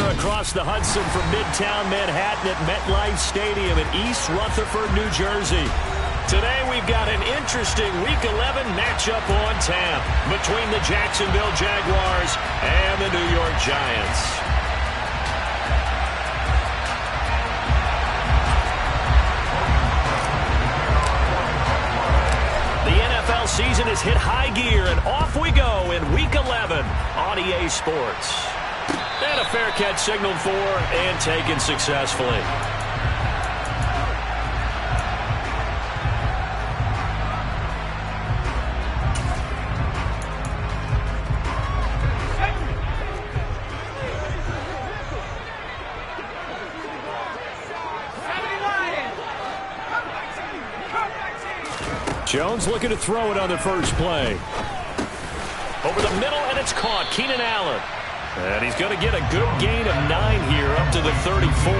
We're across the Hudson from Midtown Manhattan at MetLife Stadium in East Rutherford, New Jersey. Today we've got an interesting Week 11 matchup on tap between the Jacksonville Jaguars and the New York Giants. The NFL season has hit high gear, and off we go in Week 11 on EA Sports. And a fair catch signaled for and taken successfully. Jones looking to throw it on the first play. Over the middle, and it's caught. Keenan Allen. And he's going to get a good gain of 9 here up to the 34.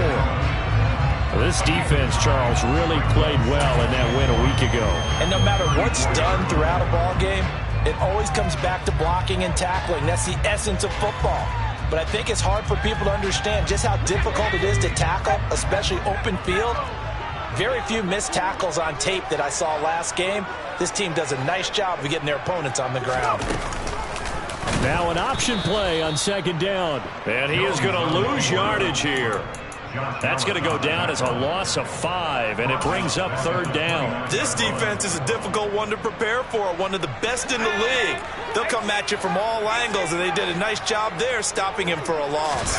This defense, Charles, really played well in that win a week ago. And no matter what's done throughout a ball game, it always comes back to blocking and tackling. That's the essence of football. But I think it's hard for people to understand just how difficult it is to tackle, especially open field. Very few missed tackles on tape that I saw last game. This team does a nice job of getting their opponents on the ground. Now an option play on second down. And he is going to lose yardage here. That's going to go down as a loss of 5, and it brings up third down. This defense is a difficult one to prepare for, one of the best in the league. They'll come at you from all angles, and they did a nice job there stopping him for a loss.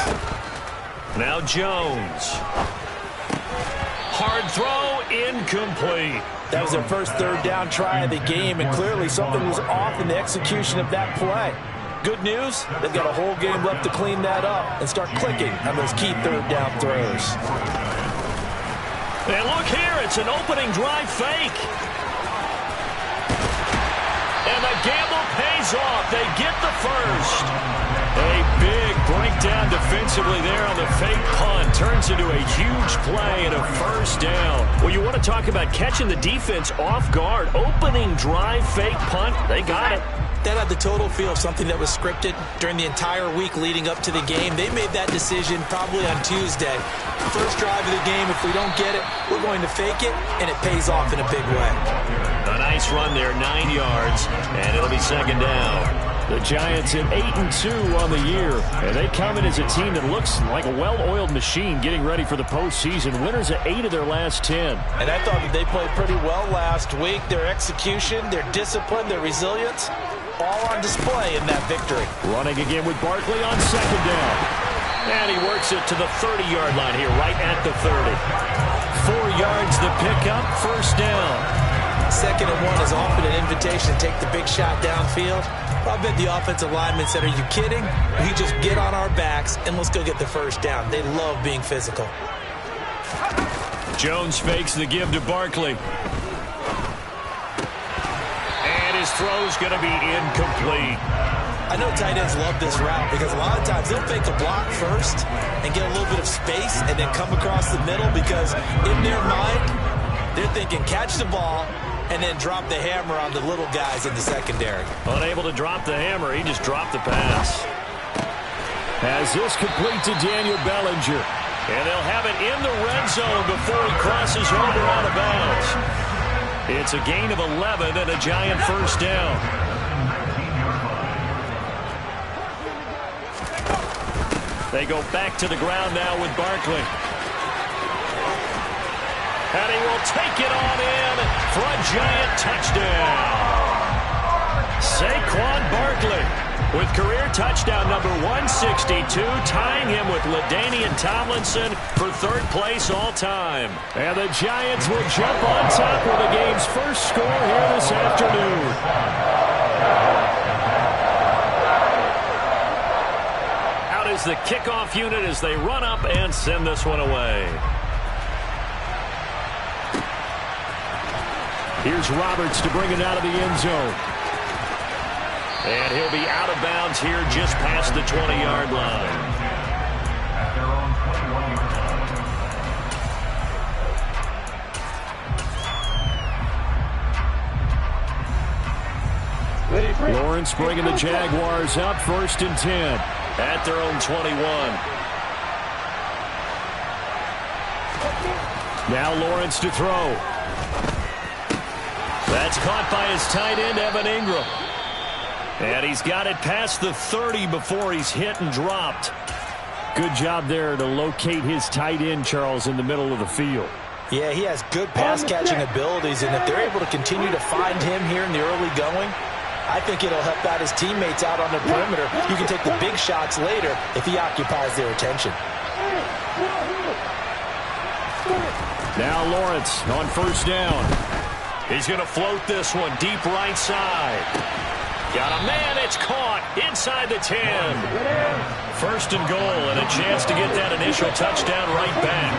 Now Jones. Hard throw, incomplete. That was their first third down try of the game, and clearly something was off in the execution of that play. Good news, they've got a whole game left to clean that up and start clicking on those key third down throws. And look here, it's an opening drive fake. And the gamble pays off. They get the first. A big breakdown defensively there on the fake punt. Turns into a huge play and a first down. Well, you want to talk about catching the defense off guard. Opening drive fake punt. They got it. That had the total feel of something that was scripted during the entire week leading up to the game. They made that decision probably on Tuesday. First drive of the game, if we don't get it, we're going to fake it, and it pays off in a big way. A nice run there, 9 yards, and it'll be second down. The Giants at 8-2 on the year, and they come in as a team that looks like a well-oiled machine getting ready for the postseason. Winners at 8 of their last 10. And I thought that they played pretty well last week. Their execution, their discipline, their resilience, all on display in that victory. Running again with Barkley on second down. And he works it to the 30-yard line here, right at the 30. 4 yards the pickup, first down. Second and 1 is often an invitation to take the big shot downfield. I bet the offensive linemen said, are you kidding? We just get on our backs and let's go get the first down. They love being physical. Jones fakes the give to Barkley. And his throw's going to be incomplete. I know tight ends love this route because a lot of times they'll fake a block first and get a little bit of space and then come across the middle because in their mind, they're thinking catch the ball and then drop the hammer on the little guys in the secondary. Unable to drop the hammer, he just dropped the pass. As this complete to Daniel Bellinger. And they'll have it in the red zone before he crosses over out of bounds. It's a gain of 11 and a Giant first down. They go back to the ground now with Barkley. And he will take it on in for a Giant touchdown. Saquon Barkley with career touchdown number 162, tying him with LaDainian Tomlinson for third place all time. And the Giants will jump on top with the game's first score here this afternoon. Out is the kickoff unit as they run up and send this one away. Here's Roberts to bring it out of the end zone. And he'll be out of bounds here just past the 20-yard line. Lawrence bringing the Jaguars up, 1st and 10 at their own 21. Now Lawrence to throw. That's caught by his tight end, Evan Ingram. And he's got it past the 30 before he's hit and dropped. Good job there to locate his tight end, Charles, in the middle of the field. Yeah, he has good pass-catching abilities, and if they're able to continue to find him here in the early going, I think it'll help out his teammates out on the perimeter. You can take the big shots later if he occupies their attention. Now Lawrence on first down. He's going to float this one deep right side. Got a man, it's caught inside the 10. First and goal, and a chance to get that initial touchdown right back.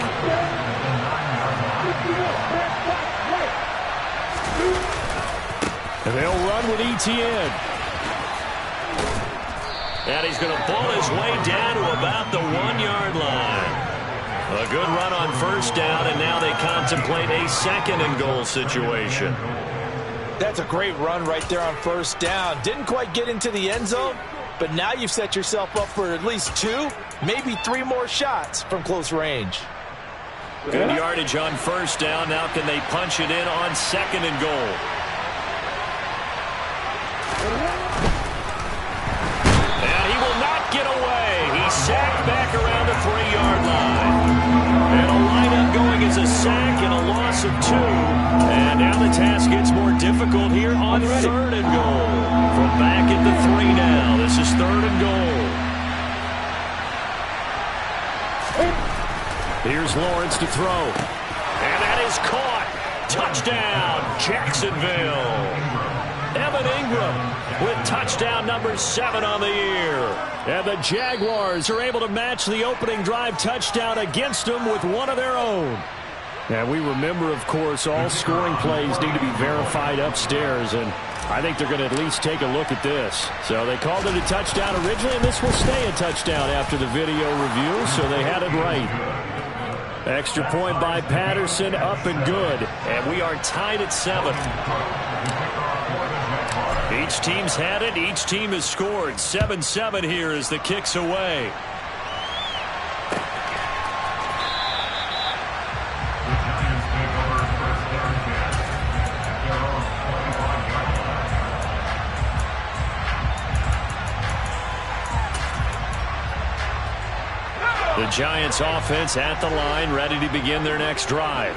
And they'll run with ETN. And he's going to pull his way down to about the 1-yard line. A good run on first down, and now they contemplate a second and goal situation. That's a great run right there on first down. Didn't quite get into the end zone, but now you've set yourself up for at least 2, maybe 3 more shots from close range. Good yardage on first down. Now can they punch it in on second and goal? And he will not get away. He's sacked back around the 3-yard line. And a lineup going as a sack and a loss of 2. And now the task gets more difficult here on third and goal. From back at the 3 now. This is third and goal. Here's Lawrence to throw. And that is caught. Touchdown, Jacksonville. Evan Ingram with touchdown number 7 on the year. And the Jaguars are able to match the opening drive touchdown against them with one of their own. And we remember, of course, all scoring plays need to be verified upstairs, and I think they're going to at least take a look at this. So they called it a touchdown originally, and this will stay a touchdown after the video review, so they had it right. Extra point by Patterson, up and good. And we are tied at 7. Each team's had it. Each team has scored. 7-7 here as the kick's away. The Giants offense at the line, ready to begin their next drive.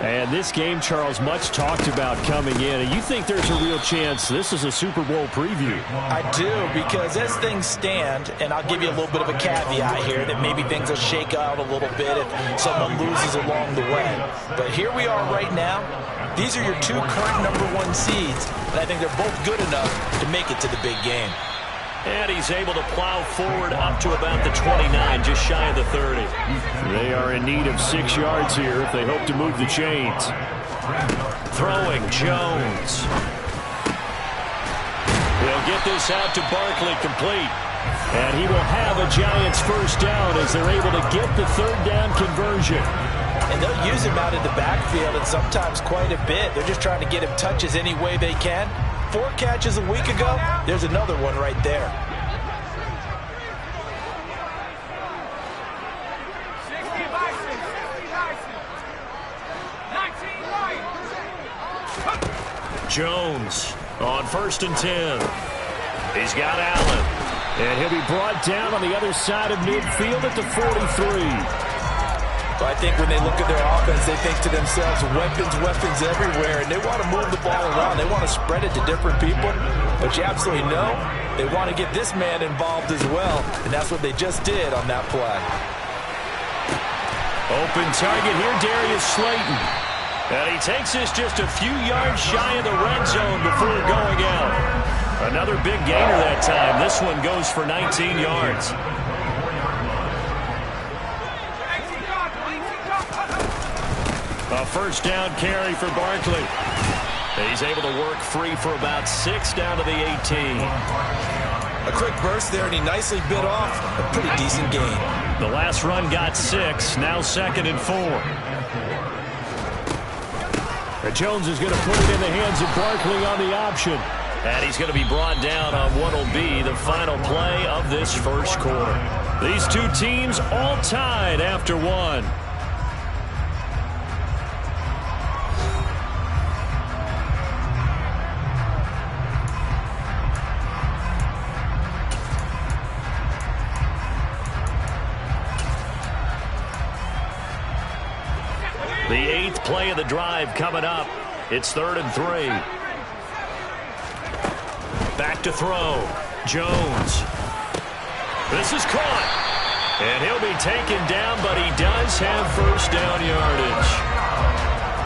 And this game, Charles, much talked about coming in. And you think there's a real chance this is a Super Bowl preview? I do, because as things stand, and I'll give you a little bit of a caveat here, that maybe things will shake out a little bit if someone loses along the way. But here we are right now. These are your 2 current number 1 seeds, and I think they're both good enough to make it to the big game. And he's able to plow forward up to about the 29, just shy of the 30. They are in need of 6 yards here if they hope to move the chains. Throwing Jones. They'll get this out to Barkley complete. And he will have a Giants first down as they're able to get the third down conversion. And they'll use him out in the backfield, and sometimes quite a bit. They're just trying to get him touches any way they can. 4 catches a week ago, there's another one right there. Jones on first and 10. He's got Allen. And he'll be brought down on the other side of midfield at the 43. But I think when they look at their offense, they think to themselves, weapons everywhere, and they want to move the ball around. They want to spread it to different people. But you absolutely know they want to get this man involved as well, and that's what they just did on that play. Open target here, Darius Slayton. And he takes this just a few yards shy of the red zone before going out. Another big gainer that time. This one goes for 19 yards. A first down carry for Barkley. He's able to work free for about 6 down to the 18. A quick burst there, and he nicely bit off a pretty decent gain. The last run got 6, now 2nd and 4. And Jones is going to put it in the hands of Barkley on the option. And he's going to be brought down on what will be the final play of this first quarter. These 2 teams all tied after 1. play of the drive coming up. It's 3rd and 3. Back to throw. Jones. This is caught. And he'll be taken down, but he does have first down yardage.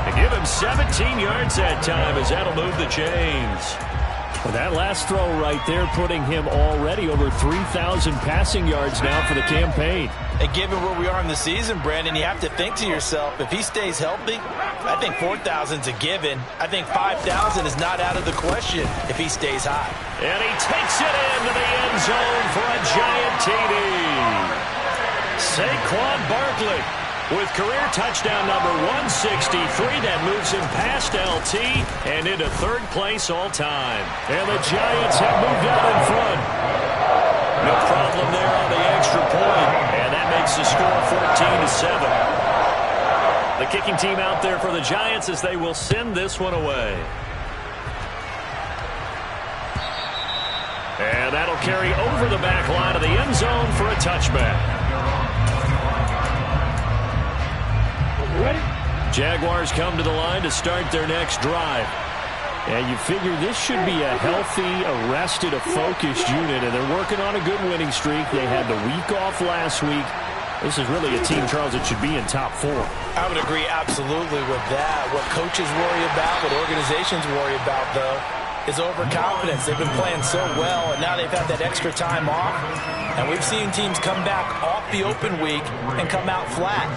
They give him 17 yards that time as that'll move the chains. Well, that last throw right there putting him already over 3,000 passing yards now for the campaign. And given where we are in the season, Brandon, you have to think to yourself, if he stays healthy, I think 4,000 is a given. I think 5,000 is not out of the question if he stays high. And he takes it into the end zone for a giant TD. Saquon Barkley with career touchdown number 163. That moves him past LT and into 3rd place all time. And the Giants have moved out in front. No problem there on the extra point. And that makes the score 14-7. The kicking team out there for the Giants as they will send this one away. And that'll carry over the back line of the end zone for a touchback. Ready? Jaguars come to the line to start their next drive. And you figure this should be a healthy, arrested, a focused unit, and they're working on a good winning streak. They had the week off last week. This is really a team, Charles, that should be in top 4. I would agree absolutely with that. What coaches worry about, what organizations worry about, though, is overconfidence. They've been playing so well, and now they've had that extra time off. And we've seen teams come back off the open week and come out flat.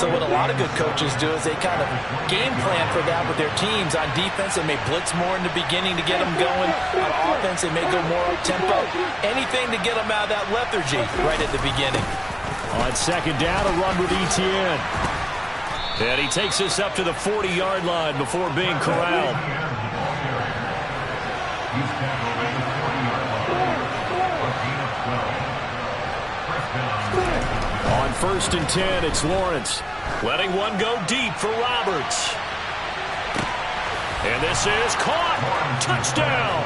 So what a lot of good coaches do is they kind of game plan for that with their teams. On defense, they may blitz more in the beginning to get them going. On offense, they may go more up-tempo. Anything to get them out of that lethargy right at the beginning. On 2nd down, a run with Etienne. And he takes us up to the 40-yard line before being corralled. On 1st and 10, it's Lawrence. Letting one go deep for Roberts. And this is caught. Touchdown.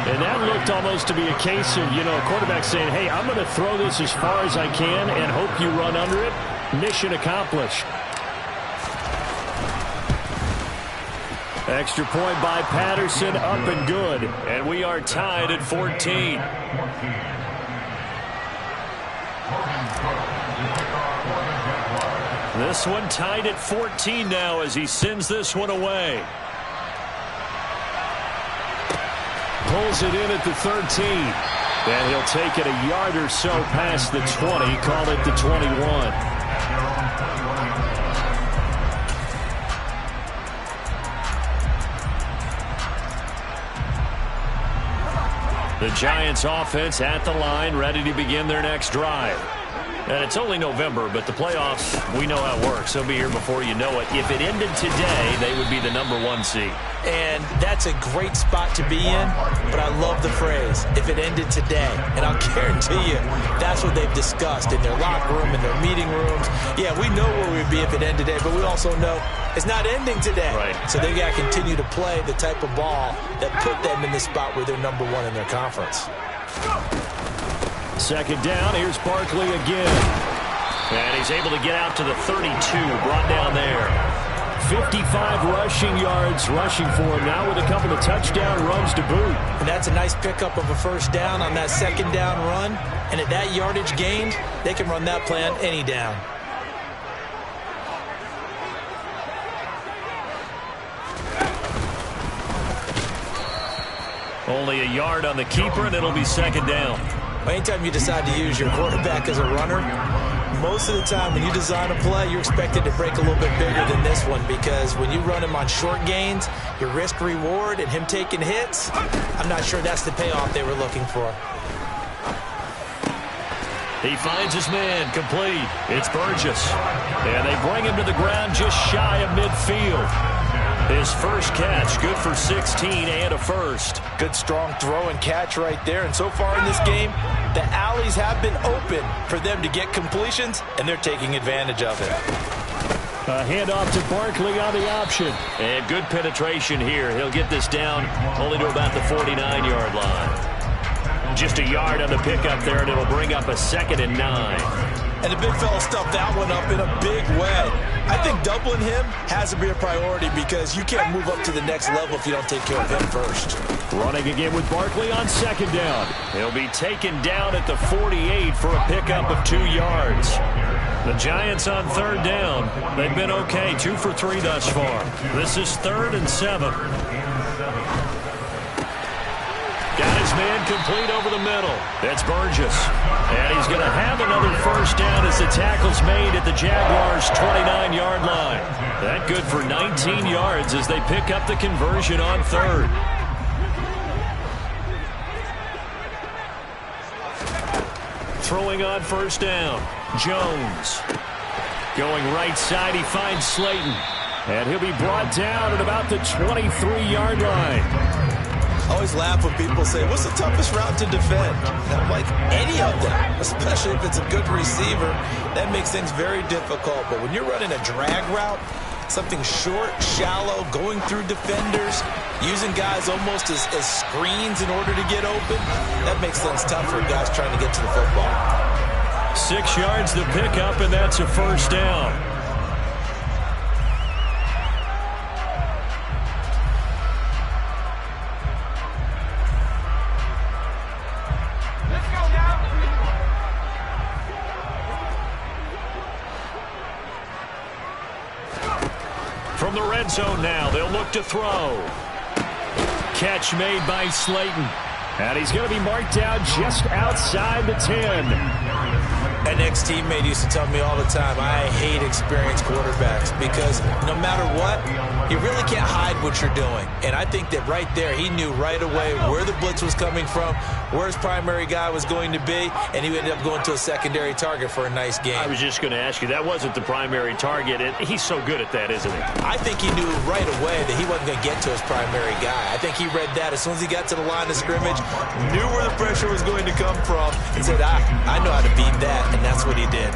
And that looked almost to be a case of, a quarterback saying, hey, I'm going to throw this as far as I can and hope you run under it. Mission accomplished. Extra point by Patterson, up and good. And we are tied at 14. This one tied at 14 now as he sends this one away. Pulls it in at the 13. And he'll take it a yard or so past the 20, call it the 21. The Giants offense at the line, ready to begin their next drive. And it's only November, but the playoffs, we know how it works. They'll be here before you know it. If it ended today, they would be the number 1 seed. And that's a great spot to be in, but I love the phrase, if it ended today. And I'll guarantee you, that's what they've discussed in their locker room, in their meeting rooms. Yeah, we know where we'd be if it ended today, but we also know it's not ending today. Right. So they've got to continue to play the type of ball that put them in the spot where they're number 1 in their conference. 2nd down, here's Barkley again. And he's able to get out to the 32, brought down there. 55 rushing yards rushing for him now with a couple of touchdown runs to boot. And that's a nice pickup of a first down on that 2nd down run. And at that yardage gained, they can run that play on any down. Only a yard on the keeper, and it'll be 2nd down. Anytime you decide to use your quarterback as a runner, most of the time when you design a play, you're expected to break a little bit bigger than this one, because when you run him on short gains, your risk reward and him taking hits, I'm not sure that's the payoff they were looking for. He finds his man, complete. It's Burgess. And they bring him to the ground just shy of midfield. His first catch, good for 16 and a first. Good strong throw and catch right there. And so far in this game, the alleys have been open for them to get completions, and they're taking advantage of it. A handoff to Barkley on the option. And good penetration here. He'll get this down only to about the 49-yard line. Just a yard on the pickup there, and it'll bring up a 2nd and 9. And the big fella stuffed that one up in a big way. I think doubling him has to be a priority because you can't move up to the next level if you don't take care of him first. Running again with Barkley on second down. He'll be taken down at the 48 for a pickup of 2 yards. The Giants on third down. They've been okay, 2 for 3 thus far. This is 3rd and 7. Got his man complete over the middle. That's Burgess. And he's going to have another first down as the tackle's made at the Jaguars' 29-yard line. That good for 19 yards as they pick up the conversion on 3rd. Throwing on first down. Jones. Going right side, he finds Slayton. And he'll be brought down at about the 23-yard line. I always laugh when people say, what's the toughest route to defend? And I'm like, any of them, especially if it's a good receiver. That makes things very difficult. But when you're running a drag route, something short, shallow, going through defenders, using guys almost as screens in order to get open, that makes things tough for guys trying to get to the football. 6 yards to pick up, and that's a first down. From the red zone now, they'll look to throw. Catch made by Slayton. And he's going to be marked down just outside the 10. An ex-teammate used to tell me all the time, I hate experienced quarterbacks because no matter what, you really can't hide what you're doing. And I think that right there, he knew right away where the blitz was coming from, where his primary guy was going to be, and he ended up going to a secondary target for a nice game. I was just going to ask you, that wasn't the primary target, and he's so good at that, isn't he? I think he knew right away that he wasn't going to get to his primary guy. I think he read that as soon as he got to the line of scrimmage, knew where the pressure was going to come from, and said, I know how to beat that. And that's what he did.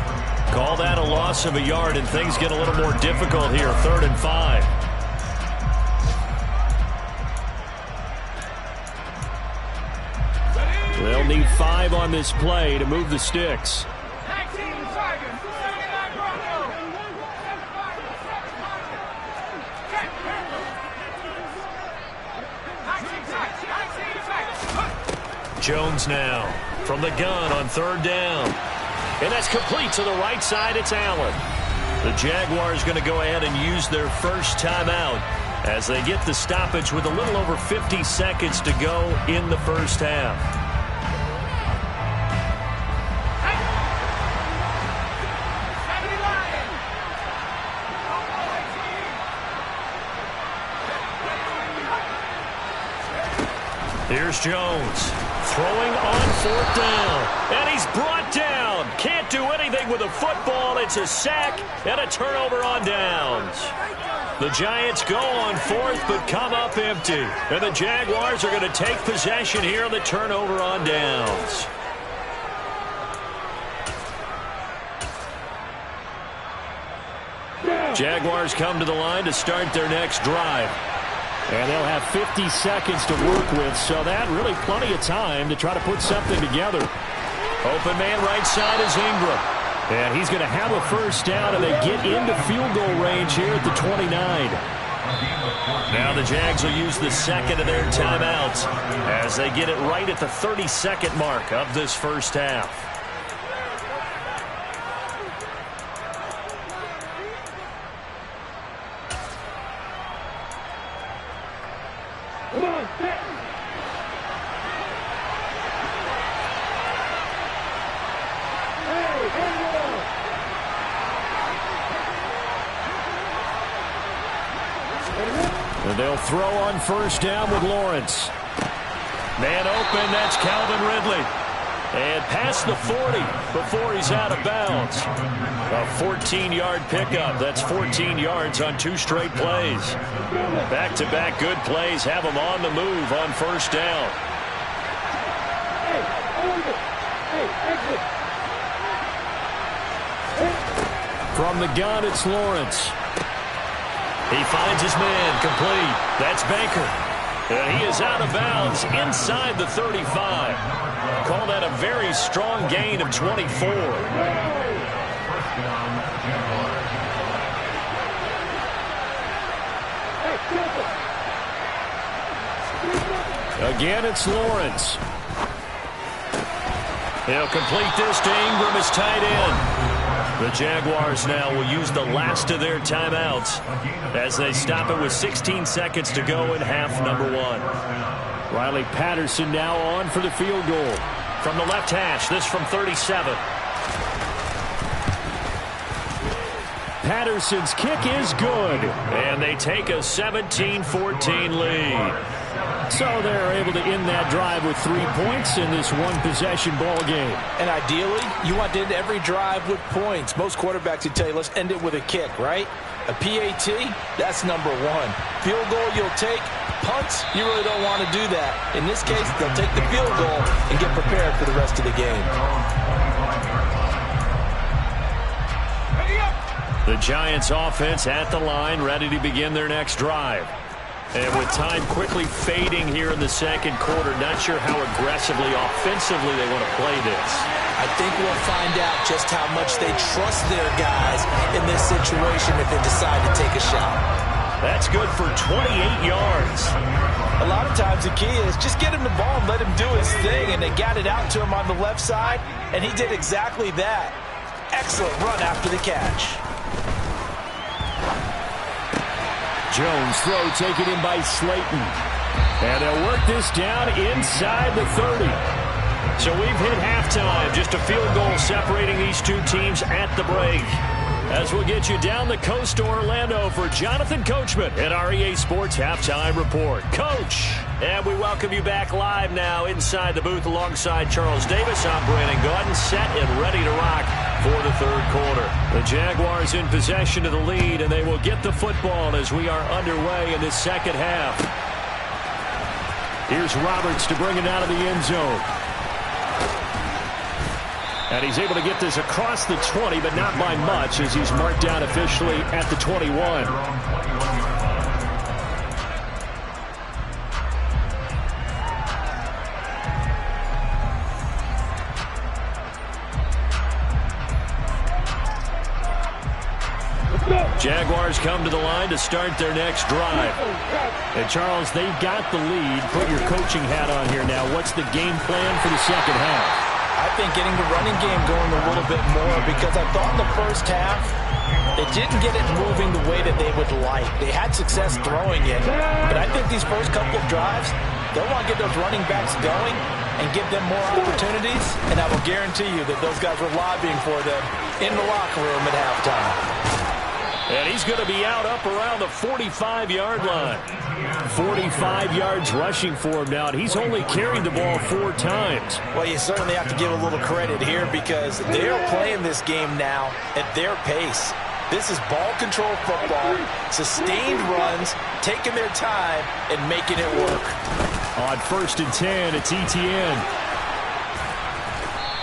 Call that a loss of a yard, and things get a little more difficult here. 3rd and 5. They'll need 5 on this play to move the sticks. Jones now from the gun on 3rd down. And that's complete to the right side. It's Allen. The Jaguars going to go ahead and use their first timeout as they get the stoppage with a little over 50 seconds to go in the first half. Here's Jones. Throwing on 4th down. And he's brought down. Can't do anything with a football. It's a sack and a turnover on downs. The Giants go on 4th but come up empty. And the Jaguars are going to take possession here on the turnover on downs. Jaguars come to the line to start their next drive. And they'll have 50 seconds to work with, so that really plenty of time to try to put something together. Open man right side is Ingram. And he's going to have a first down, and they get into field goal range here at the 29. Now the Jags will use the second of their timeouts as they get it right at the 30-second mark of this first half. And they'll throw on first down with Lawrence. Man open, that's Calvin Ridley. And past the 40 before he's out of bounds. A 14-yard pickup. That's 14 yards on 2 straight plays. Back-to-back good plays have him on the move on first down. From the gun, it's Lawrence. He finds his man complete. That's Baker. And he is out of bounds inside the 35. Call that a very strong gain of 24. Again, it's Lawrence. He'll complete this to Ingram as tight end. The Jaguars now will use the last of their timeouts as they stop it with 16 seconds to go in half number 1. Riley Patterson now on for the field goal. From the left hash, this from 37. Patterson's kick is good, and they take a 17-14 lead. So they're able to end that drive with 3 points in this one-possession ball game. And ideally, you want to end every drive with points. Most quarterbacks would tell you, let's end it with a kick, right? A PAT, that's number 1. Field goal, you'll take. Punts, you really don't want to do that. In this case, they'll take the field goal and get prepared for the rest of the game. The Giants offense at the line, ready to begin their next drive. And with time quickly fading here in the second quarter, not sure how aggressively, offensively they want to play this. I think we'll find out just how much they trust their guys in this situation if they decide to take a shot. That's good for 28 yards. A lot of times the key is just get him the ball and let him do his thing, and they got it out to him on the left side, and he did exactly that. Excellent run after the catch. Jones throw taken in by Slayton. And they'll work this down inside the 30. So we've hit halftime. Just a field goal separating these two teams at the break. As we'll get you down the coast to Orlando for Jonathan Coachman at our EA Sports Halftime Report. Coach, and we welcome you back live now inside the booth alongside Charles Davis. I'm Brandon Gaudin, set and ready to rock for the third quarter. The Jaguars in possession of the lead, and they will get the football as we are underway in this second half. Here's Roberts to bring it out of the end zone. And he's able to get this across the 20, but not by much, as he's marked down officially at the 21. Jaguars come to the line to start their next drive. And Charles, they've got the lead. Put your coaching hat on here now. What's the game plan for the second half? I think getting the running game going a little bit more, because I thought in the first half they didn't get it moving the way that they would like. They had success throwing it, but I think these first couple of drives, they'll want to get those running backs going and give them more opportunities, and I will guarantee you that those guys were lobbying for them in the locker room at halftime. And he's going to be out up around the 45-yard line. 45 yards rushing for him now, and he's only carried the ball 4 times. Well, you certainly have to give a little credit here, because they're playing this game now at their pace. This is ball control football, sustained runs, taking their time, and making it work. On 1st and 10, it's Etienne.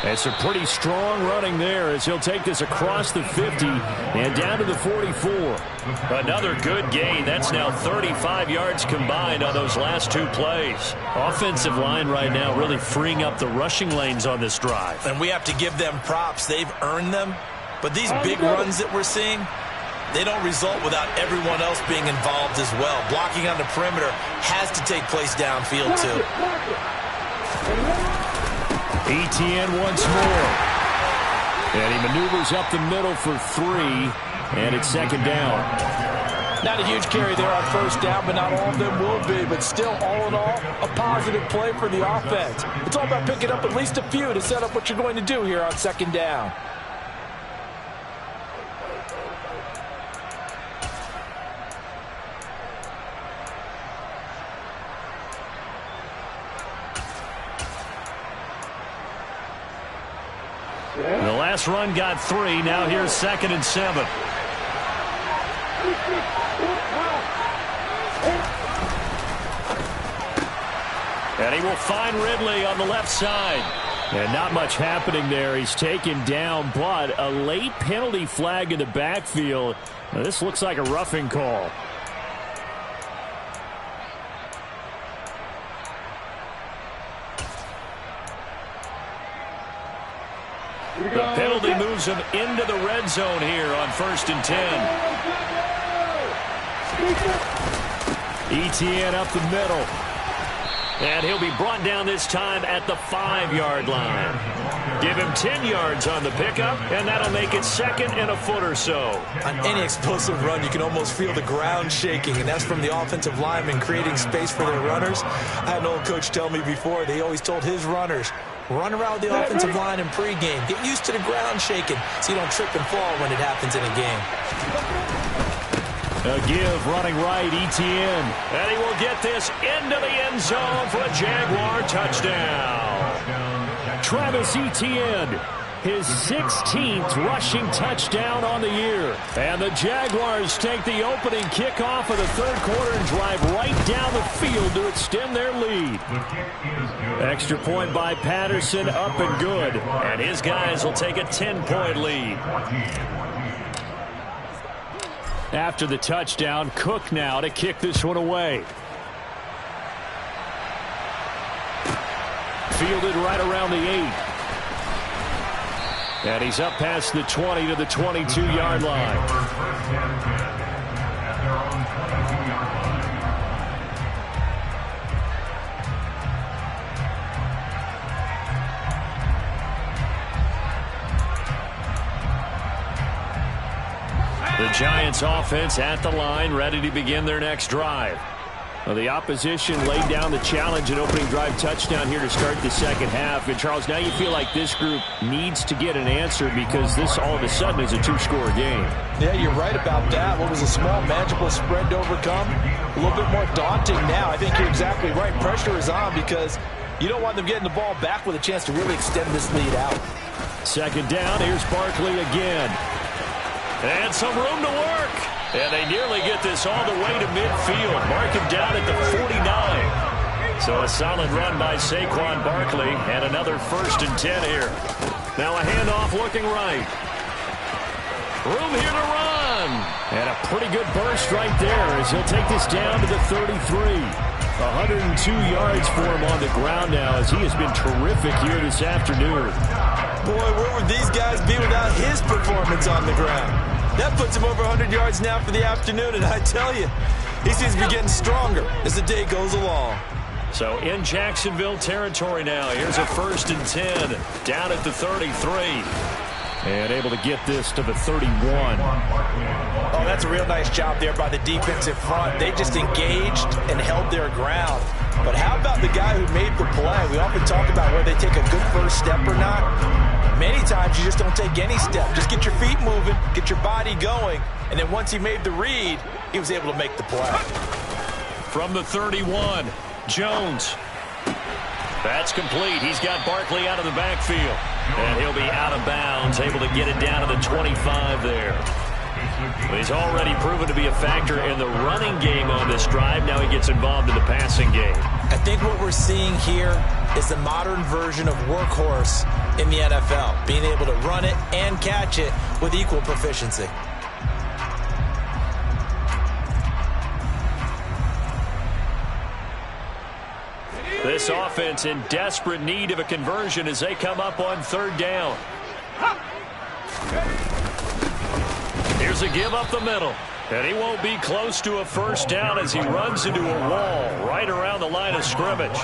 It's a pretty strong running there as he'll take this across the 50 and down to the 44. Another good gain. That's now 35 yards combined on those last 2 plays. Offensive line right now really freeing up the rushing lanes on this drive. And we have to give them props. They've earned them. But these big runs that we're seeing, they don't result without everyone else being involved as well. Blocking on the perimeter has to take place downfield too. Etienne once more. And he maneuvers up the middle for 3. And it's second down. Not a huge carry there on first down, but not all of them will be. But still, all in all, a positive play for the offense. It's all about picking up at least a few to set up what you're going to do here on second down. The last run got 3. Now here's 2nd and 7. And he will find Ridley on the left side. And not much happening there. He's taken down, but a late penalty flag in the backfield. Now, this looks like a roughing call. The penalty moves him into the red zone here on 1st and 10. Etienne up the middle. And he'll be brought down this time at the 5-yard line. Give him 10 yards on the pickup, and that'll make it second and a foot or so. On any explosive run, you can almost feel the ground shaking, and that's from the offensive linemen creating space for their runners. I had an old coach tell me before, they always told his runners, run around the offensive line in pregame. Get used to the ground shaking so you don't trip and fall when it happens in a game. A give running right, Etienne. And he will get this into the end zone for a Jaguar touchdown. Travis Etienne, his 16th rushing touchdown on the year. And the Jaguars take the opening kickoff of the third quarter and drive right down the field to extend their lead. Extra point by Patterson, up and good. And his guys will take a 10-point lead. After the touchdown, Cook now to kick this one away. Fielded right around the 8. And he's up past the 20 to the 22-yard line. The Giants offense at the line, ready to begin their next drive. Well, the opposition laid down the challenge and opening drive touchdown here to start the second half. And, Charles, now you feel like this group needs to get an answer because this all of a sudden is a two-score game. Yeah, you're right about that. What was a small, manageable spread to overcome, a little bit more daunting now. I think you're exactly right. Pressure is on because you don't want them getting the ball back with a chance to really extend this lead out. Second down, here's Barkley again. And some room to work. And they nearly get this all the way to midfield. Mark him down at the 49. So a solid run by Saquon Barkley. And another 1st and 10 here. Now a handoff looking right. Room here to run. And a pretty good burst right there as he'll take this down to the 33. 102 yards for him on the ground now as he has been terrific here this afternoon. Boy, where would these guys be without his performance on the ground? That puts him over 100 yards now for the afternoon, and I tell you, he seems to be getting stronger as the day goes along. So in Jacksonville territory now, here's a 1st and 10 down at the 33. And able to get this to the 31. Oh, that's a real nice job there by the defensive front. They just engaged and held their ground. But how about the guy who made the play? We often talk about whether they take a good first step or not. Many times you just don't take any step. Just get your feet moving, get your body going, and then once he made the read, he was able to make the play. From the 31, Jones. That's complete. He's got Barkley out of the backfield. And he'll be out of bounds, able to get it down to the 25 there. But he's already proven to be a factor in the running game on this drive. Now he gets involved in the passing game. I think what we're seeing here is the modern version of workhorse in the NFL, being able to run it and catch it with equal proficiency. This offense in desperate need of a conversion as they come up on 3rd down. Here's a give up the middle. And he won't be close to a 1st down as he runs into a wall right around the line of scrimmage.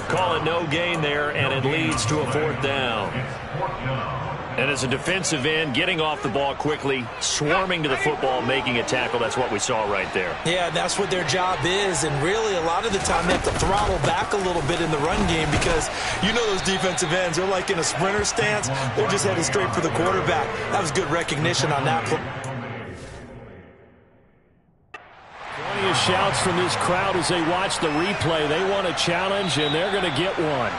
Call it no gain there, and it leads to a 4th down. And as a defensive end, getting off the ball quickly, swarming to the football, making a tackle, that's what we saw right there. Yeah, that's what their job is, and really a lot of the time they have to throttle back a little bit in the run game because you know those defensive ends, they're like in a sprinter stance. They're just headed straight for the quarterback. That was good recognition on that play. Plenty of shouts from this crowd as they watch the replay. They want a challenge, and they're going to get one.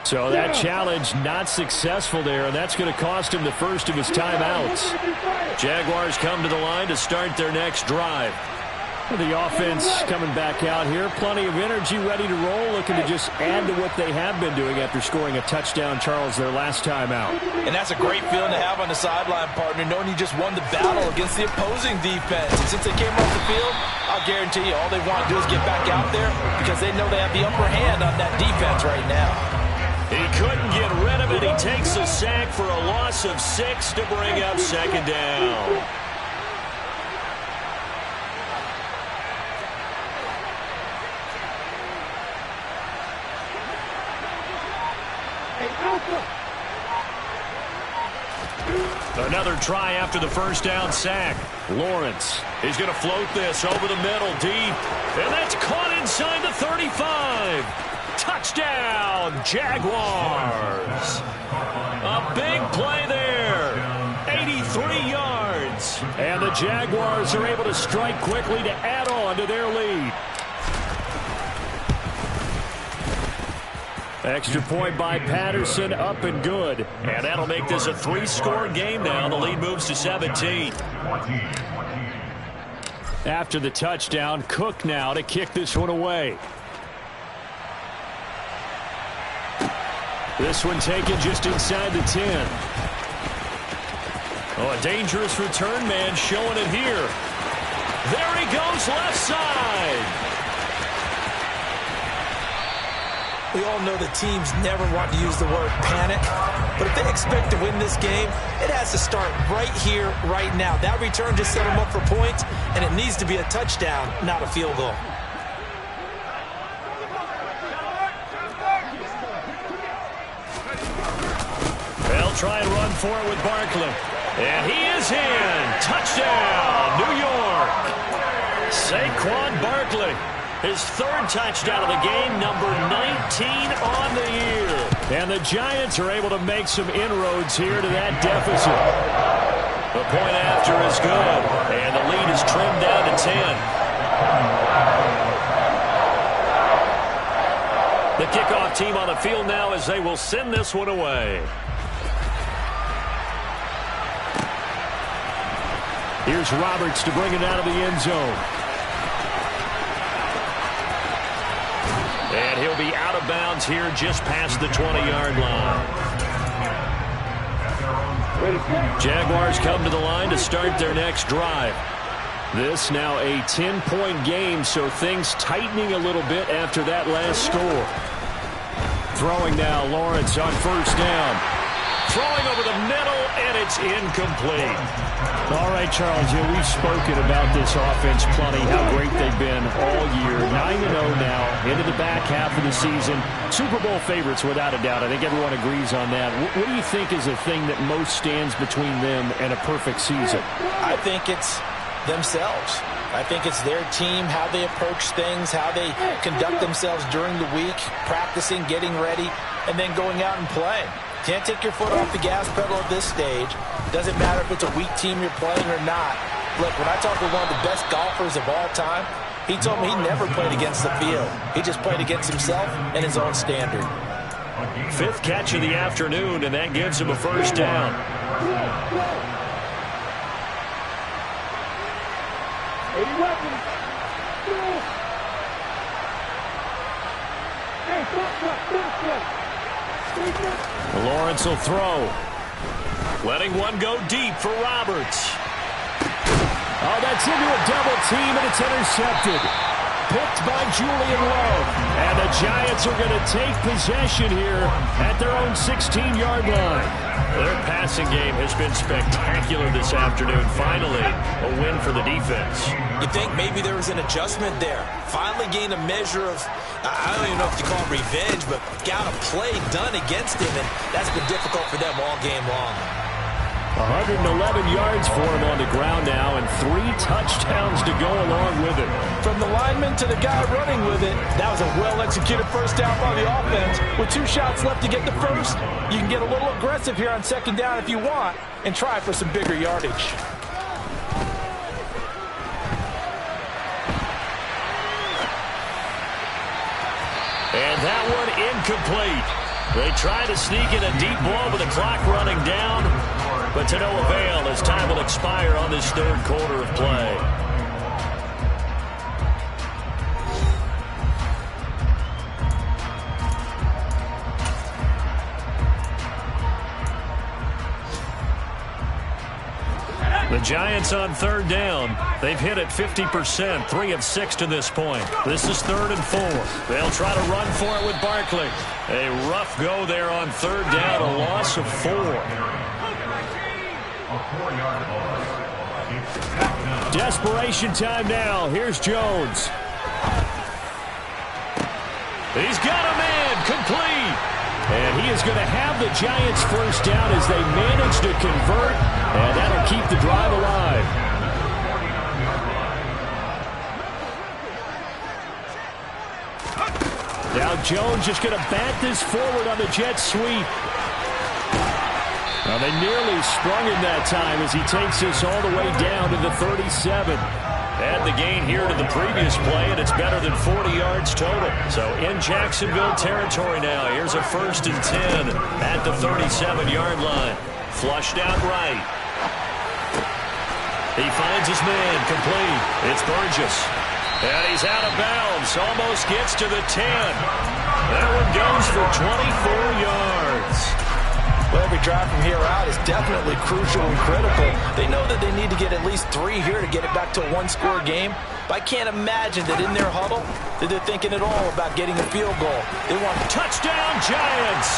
So that challenge not successful there, and that's going to cost him the first of his timeouts. Jaguars come to the line to start their next drive. The offense coming back out here. Plenty of energy, ready to roll, looking to just add to what they have been doing after scoring a touchdown, Charles, their last time out. And that's a great feeling to have on the sideline, partner, knowing you just won the battle against the opposing defense. And since they came off the field, I'll guarantee you all they want to do is get back out there because they know they have the upper hand on that defense right now. He couldn't get rid of it. He takes a sack for a loss of 6 to bring up second down. Another try after the first down sack. Lawrence is going to float this over the middle deep. And that's caught inside the 35. Touchdown, Jaguars. A big play there. 83 yards. And the Jaguars are able to strike quickly to add on to their lead. Extra point by Patterson, up and good. And that'll make this a 3-score game now. The lead moves to 17. After the touchdown, Cook now to kick this one away. This one taken just inside the 10. Oh, a dangerous return man showing it here. There he goes, left side. We all know the teams never want to use the word panic, but if they expect to win this game, it has to start right here, right now. That return just set them up for points, and it needs to be a touchdown, not a field goal. They'll try and run for it with Barkley. And he is in. Touchdown, New York. Saquon Barkley. His third touchdown of the game, number 19 on the year. And the Giants are able to make some inroads here to that deficit. The point after is good, and the lead is trimmed down to 10. The kickoff team on the field now as they will send this one away. Here's Roberts to bring it out of the end zone. And he'll be out of bounds here just past the 20-yard line. Jaguars come to the line to start their next drive. This now a 10-point game, so things tightening a little bit after that last score. Throwing now, Lawrence on first down. Throwing over the middle, and it's incomplete. All right, Charles, we've spoken about this offense plenty, how great they've been all year. 9-0 now, into the back half of the season. Super Bowl favorites, without a doubt. I think everyone agrees on that. What do you think is the thing that most stands between them and a perfect season? I think it's themselves. I think it's their team, how they approach things, how they conduct themselves during the week, practicing, getting ready, and then going out and playing. Can't take your foot off the gas pedal at this stage. Doesn't matter if it's a weak team you're playing or not. Look, when I talk with one of the best golfers of all time, he told me he never played against the field. He just played against himself and his own standard. Fifth catch of the afternoon, and that gives him a first down. Lawrence will throw. Letting one go deep for Roberts. Oh, that's into a double team, and it's intercepted. Picked by Julian Love. And the Giants are going to take possession here at their own 16-yard line. Their passing game has been spectacular this afternoon. Finally, a win for the defense. You think maybe there was an adjustment there. Finally gained a measure of, I don't even know if you call it revenge, but got a play done against him, and that's been difficult for them all game long. 111 yards for him on the ground now, and 3 touchdowns to go along with it. From the lineman to the guy running with it, that was a well-executed first down by the offense. With 2 shots left to get the first, you can get a little aggressive here on second down if you want, and try for some bigger yardage. And that one incomplete. They try to sneak in a deep ball with the clock running down, but to no avail as time will expire on this third quarter of play. The Giants on third down. They've hit it 50%, 3 of 6 to this point. This is 3rd and 4. They'll try to run for it with Barkley. A rough go there on third down, a loss of 4. Desperation time now. Here's Jones. He's got a man, complete. And he is going to have the Giants first down as they manage to convert, and that'll keep the drive alive. Now Jones just going to bat this forward on the jet sweep. Now they nearly sprung him that time as he takes this all the way down to the 37. Add the gain here to the previous play, and it's better than 40 yards total. So in Jacksonville territory now. Here's a 1st and 10 at the 37-yard line. Flushed out right. He finds his man, complete. It's Burgess. And he's out of bounds. Almost gets to the 10. That one goes for 24 yards. Well, every drive from here out is definitely crucial and critical. They know that they need to get at least 3 here to get it back to a one-score game. But I can't imagine that in their huddle that they're thinking at all about getting a field goal. They want touchdown Giants.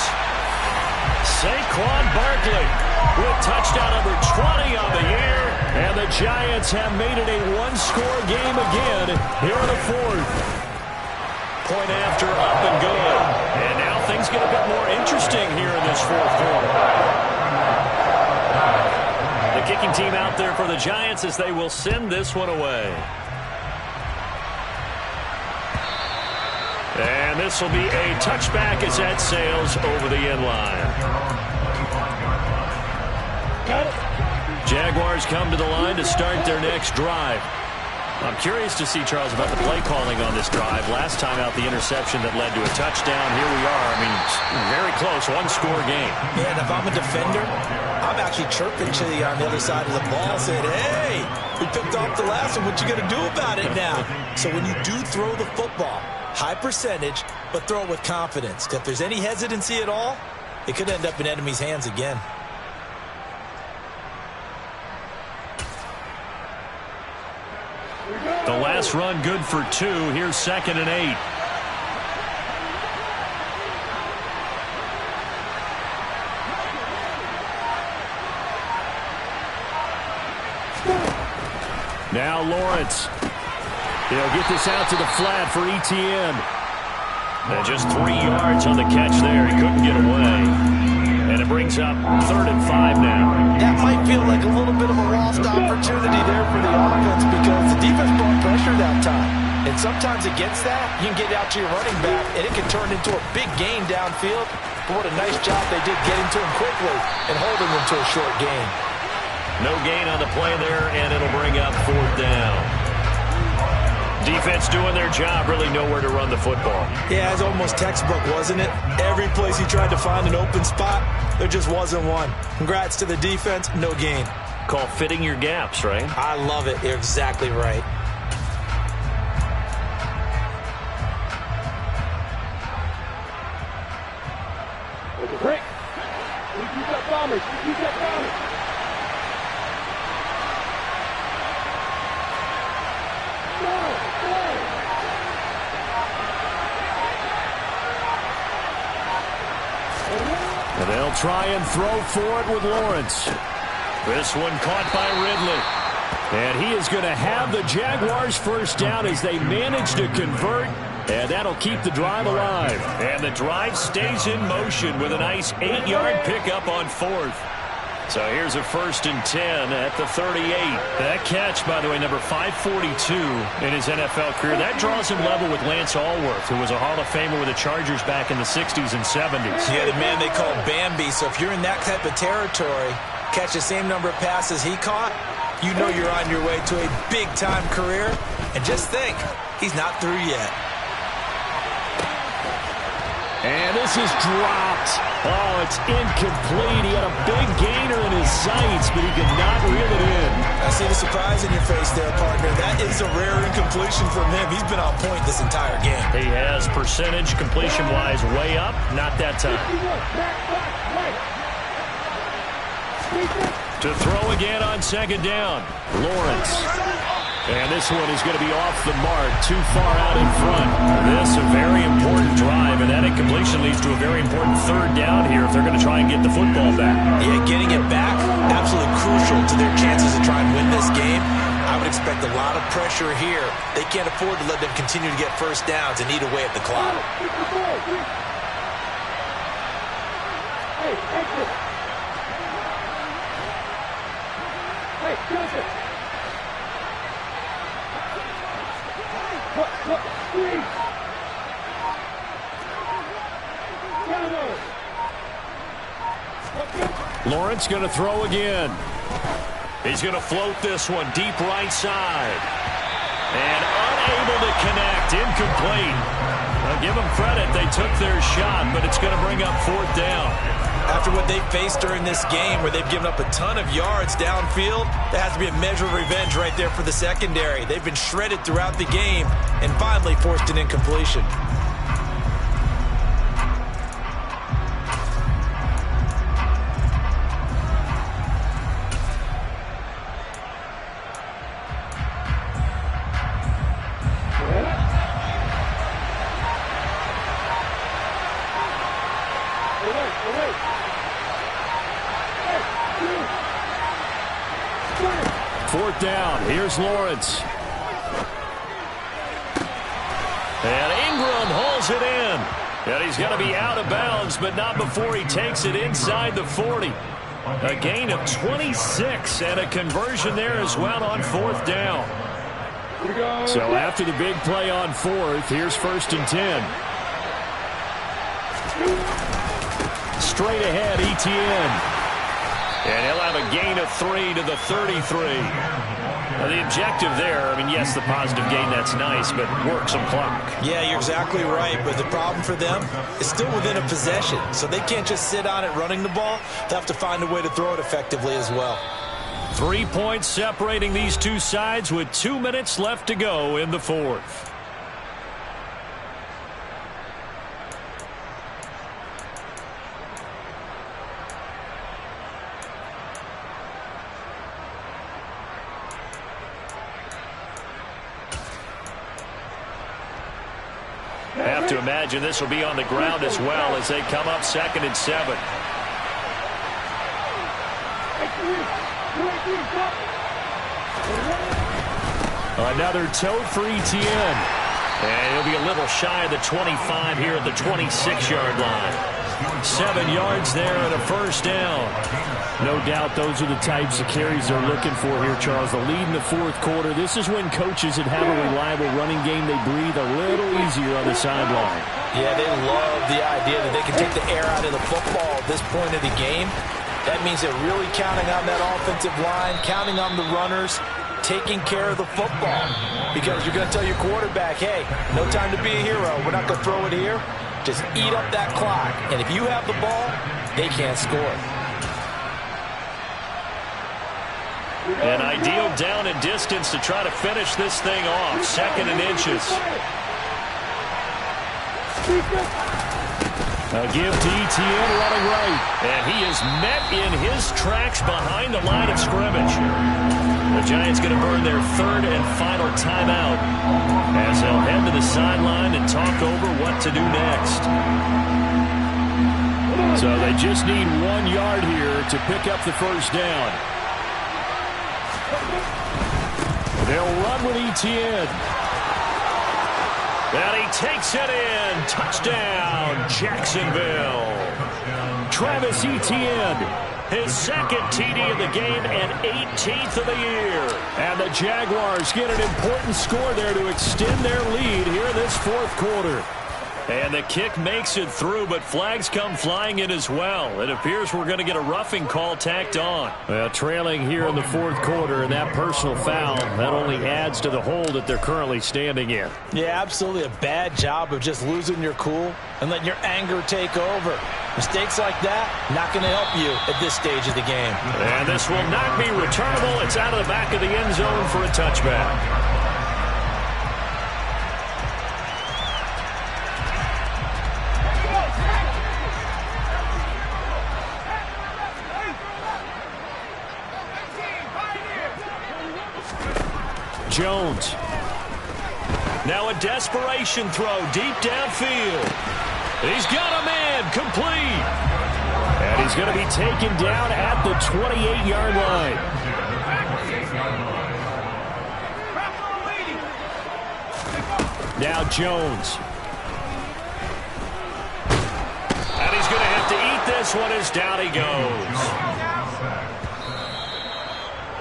Saquon Barkley with touchdown number 20 on the year. And the Giants have made it a one-score game again here in the 4th. Point after, up and good. And now things get a bit more interesting here in this 4th quarter. The kicking team out there for the Giants as they will send this one away. And this will be a touchback as that sails over the end line. Jaguars come to the line to start their next drive. I'm curious to see, Charles, about the play calling on this drive. Last time out, the interception that led to a touchdown. Here we are. I mean, very close, one-score game. Yeah, and if I'm a defender, I'm actually chirping to you on the other side of the ball, saying, hey, we picked off the last one. What you going to do about it now? So when you do throw the football, high percentage, but throw it with confidence. If there's any hesitancy at all, it could end up in enemy's hands again. The last run good for 2. Here's 2nd and 8. Now Lawrence. He'll get this out to the flat for Etienne. And just 3 yards on the catch there. He couldn't get away. And it brings up 3rd and 5 now. That might feel like a little bit of a lost opportunity there for the offense because the defense brought pressure that time. And sometimes against that, you can get out to your running back, and it can turn into a big gain downfield. But what a nice job they did getting to him quickly and holding him to a short gain. No gain on the play there, and it'll bring up 4th down. Defense doing their job, really nowhere to run the football. Yeah, it's almost textbook, wasn't it? Every place he tried to find an open spot, there just wasn't one. Congrats to the defense, no gain. Call fitting your gaps, right? I love it. You're exactly right. Break. We keep that bombers. We keep that bombers. And they'll try and throw for it with Lawrence. This one caught by Ridley. And he is going to have the Jaguars first down as they manage to convert. And that'll keep the drive alive. And the drive stays in motion with a nice 8-yard pickup on 4th. So here's a 1st and 10 at the 38. That catch, by the way, number 542 in his NFL career. That draws him level with Lance Allworth, who was a Hall of Famer with the Chargers back in the 60s and 70s. Yeah, the man they call Bambi. So if you're in that type of territory, catch the same number of passes he caught, you know you're on your way to a big-time career. And just think, he's not through yet. And this is dropped. Oh, it's incomplete. He had a big gainer in his sights, but he could not reel it in. I see the surprise in your face there, partner. That is a rare incompletion from him. He's been on point this entire game. He has percentage completion-wise way up. Not that time. To throw again on second down. Lawrence. And this one is going to be off the mark, too far out in front. This a very important drive, and that incompletion leads to a very important third down here if they're going to try and get the football back. Yeah, getting it back, absolutely crucial to their chances to try and win this game. I would expect a lot of pressure here. They can't afford to let them continue to get first downs and eat away at the clock. Lawrence going to throw again. He's going to float this one deep right side. And unable to connect. Incomplete. I'll give them credit. They took their shot, but it's going to bring up fourth down. After what they faced during this game where they've given up a ton of yards downfield, there has to be a measure of revenge right there for the secondary. They've been shredded throughout the game and finally forced an incompletion. Fourth down. Here's Lawrence. And Ingram hauls it in. And he's going to be out of bounds, but not before he takes it inside the 40. A gain of 26 and a conversion there as well on fourth down. So after the big play on fourth, here's first and 10. Straight ahead, Etienne. And he'll have a gain of 3 to the 33. Now the objective there, I mean, yes, the positive gain, that's nice, but work some clock. Yeah, you're exactly right, but the problem for them is still within a possession, so they can't just sit on it running the ball. They'll have to find a way to throw it effectively as well. 3 points separating these two sides with 2 minutes left to go in the fourth. Have to imagine this will be on the ground as well as they come up second and 7. Another toe for Etienne. And he'll be a little shy of the 25 here at the 26-yard line. 7 yards there and a first down. No doubt those are the types of carries they're looking for here, Charles. The lead in the fourth quarter. This is when coaches that have a reliable running game, they breathe a little easier on the sideline. Yeah, they love the idea that they can take the air out of the football at this point of the game. That means they're really counting on that offensive line, counting on the runners, taking care of the football. Because you're going to tell your quarterback, hey, no time to be a hero. We're not going to throw it here. Just eat up that clock. And if you have the ball, they can't score. An ideal down and distance to try to finish this thing off. Second and inches. A give to Etienne running right. And he is met in his tracks behind the line of scrimmage. The Giants going to burn their third and final timeout as they'll head to the sideline and talk over what to do next. So they just need 1 yard here to pick up the first down. They'll run with Etienne. And he takes it in. Touchdown, Jacksonville. Travis Etienne. His second TD of the game and 18th of the year. And the Jaguars get an important score there to extend their lead here in this fourth quarter. And the kick makes it through, but flags come flying in as well. It appears we're going to get a roughing call tacked on. Well, trailing here in the fourth quarter, and that personal foul, that only adds to the hole that they're currently standing in. Yeah, absolutely a bad job of just losing your cool and letting your anger take over. Mistakes like that, not going to help you at this stage of the game. And this will not be returnable. It's out of the back of the end zone for a touchback. Jones. Now a desperation throw deep downfield. He's got a man complete. And he's going to be taken down at the 28-yard line. Now Jones. And he's going to have to eat this one as down he goes.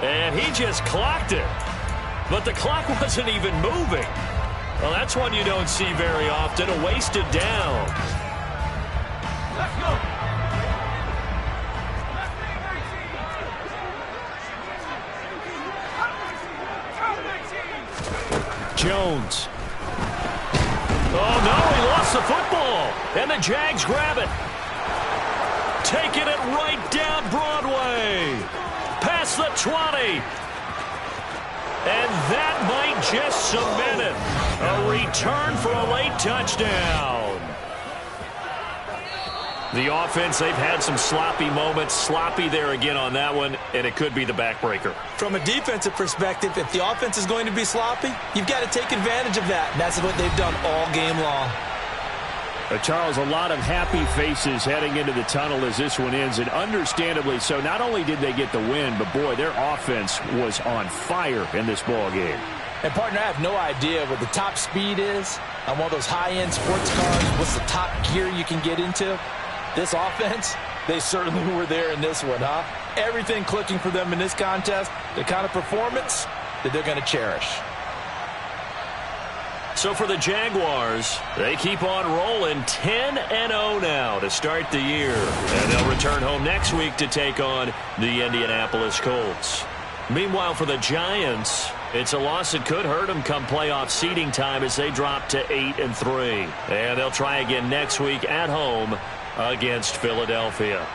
And he just clocked it. But the clock wasn't even moving. Well, that's one you don't see very often, a wasted down. Let's go. Jones. Oh, no, he lost the football. And the Jags grab it. Taking it right down Broadway. Past the 20. And that might just cement it. A return for a late touchdown. The offense, they've had some sloppy moments. Sloppy there again on that one, and it could be the backbreaker. From a defensive perspective, if the offense is going to be sloppy, you've got to take advantage of that. And that's what they've done all game long. Charles, a lot of happy faces heading into the tunnel as this one ends, and understandably so. Not only did they get the win, but, boy, their offense was on fire in this ball game. And, partner, I have no idea what the top speed is on one of those high-end sports cars. What's the top gear you can get into? This offense, they certainly were there in this one, huh? Everything clicking for them in this contest, the kind of performance that they're going to cherish. So for the Jaguars, they keep on rolling 10-0 now to start the year. And they'll return home next week to take on the Indianapolis Colts. Meanwhile, for the Giants, it's a loss that could hurt them come playoff seeding time as they drop to 8-3. And they'll try again next week at home against Philadelphia.